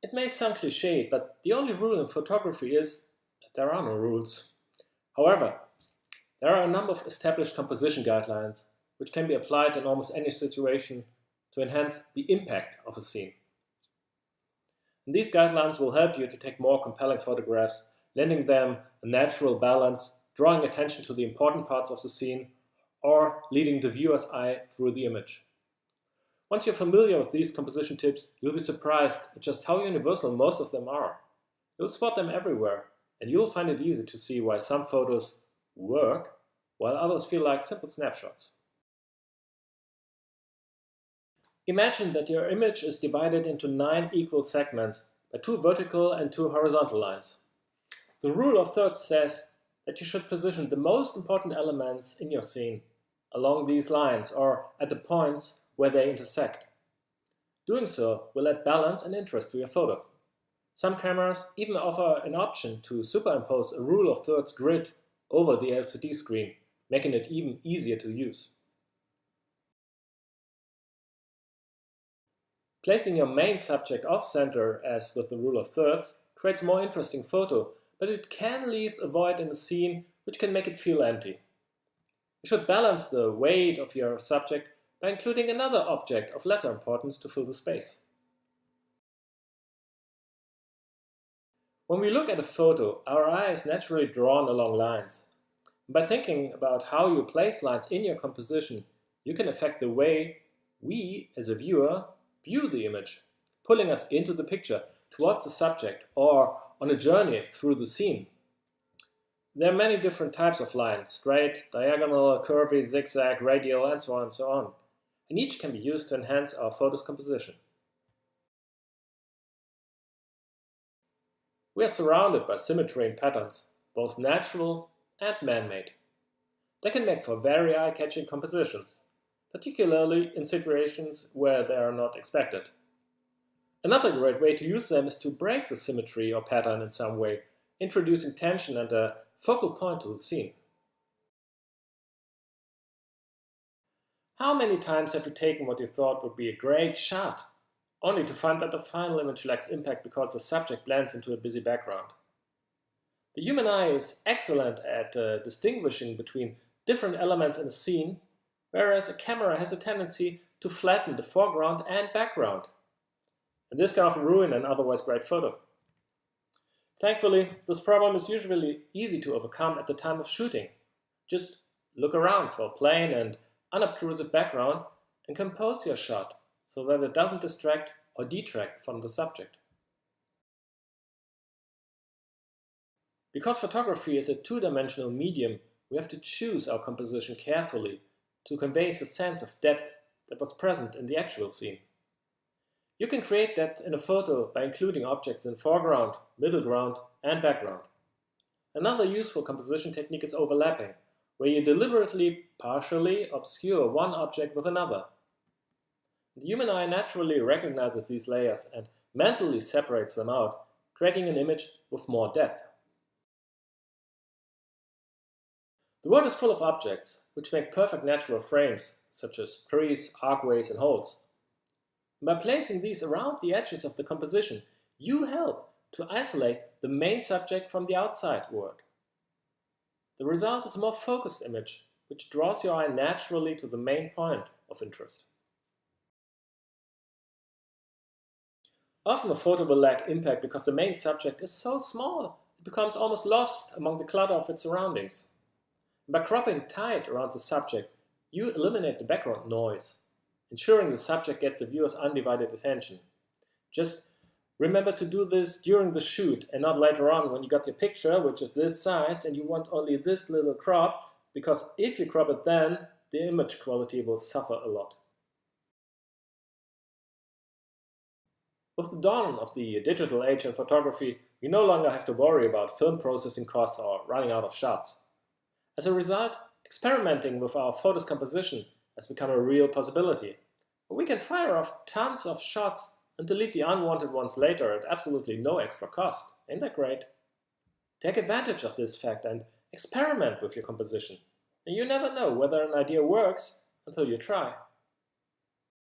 It may sound cliché, but the only rule in photography is that there are no rules. However, there are a number of established composition guidelines which can be applied in almost any situation to enhance the impact of a scene. And these guidelines will help you to take more compelling photographs, lending them a natural balance, drawing attention to the important parts of the scene, or leading the viewer's eye through the image. Once you're familiar with these composition tips, you'll be surprised at just how universal most of them are. You'll spot them everywhere, and you'll find it easy to see why some photos work, while others feel like simple snapshots. Imagine that your image is divided into 9 equal segments by 2 vertical and 2 horizontal lines. The rule of thirds says that you should position the most important elements in your scene along these lines or at the points where they intersect. Doing so will add balance and interest to your photo. Some cameras even offer an option to superimpose a rule of thirds grid over the LCD screen, making it even easier to use. Placing your main subject off-center, as with the rule of thirds, creates a more interesting photo, but it can leave a void in the scene which can make it feel empty. You should balance the weight of your subject by including another object of lesser importance to fill the space. When we look at a photo, our eye is naturally drawn along lines. By thinking about how you place lines in your composition, you can affect the way we, as a viewer, view the image, pulling us into the picture, towards the subject, or on a journey through the scene. There are many different types of lines: straight, diagonal, curvy, zigzag, radial, and so on and so on. And each can be used to enhance our photo's composition. We are surrounded by symmetry and patterns, both natural and man-made. They can make for very eye-catching compositions, particularly in situations where they are not expected. Another great way to use them is to break the symmetry or pattern in some way, introducing tension and a focal point to the scene. How many times have you taken what you thought would be a great shot, only to find that the final image lacks impact because the subject blends into a busy background? The human eye is excellent at distinguishing between different elements in a scene, whereas a camera has a tendency to flatten the foreground and background. And this can often ruin an otherwise great photo. Thankfully, this problem is usually easy to overcome at the time of shooting. Just look around for a plain and unobtrusive background and compose your shot so that it doesn't distract or detract from the subject. Because photography is a two-dimensional medium, we have to choose our composition carefully to convey a sense of depth that was present in the actual scene. You can create that in a photo by including objects in foreground, middle ground, and background. Another useful composition technique is overlapping, where you deliberately partially obscure one object with another. The human eye naturally recognizes these layers and mentally separates them out, creating an image with more depth. The world is full of objects, which make perfect natural frames, such as trees, archways, and holes. By placing these around the edges of the composition, you help to isolate the main subject from the outside world. The result is a more focused image, which draws your eye naturally to the main point of interest. Often a photo will lack impact because the main subject is so small, it becomes almost lost among the clutter of its surroundings. By cropping tight around the subject, you eliminate the background noise, ensuring the subject gets the viewer's undivided attention. Just remember to do this during the shoot and not later on when you got your picture, which is this size, and you want only this little crop, because if you crop it then, the image quality will suffer a lot. With the dawn of the digital age in photography, we no longer have to worry about film processing costs or running out of shots. As a result, experimenting with our photo's composition has become a real possibility. We can fire off tons of shots and delete the unwanted ones later at absolutely no extra cost. Ain't that great? Take advantage of this fact and experiment with your composition. And you never know whether an idea works until you try.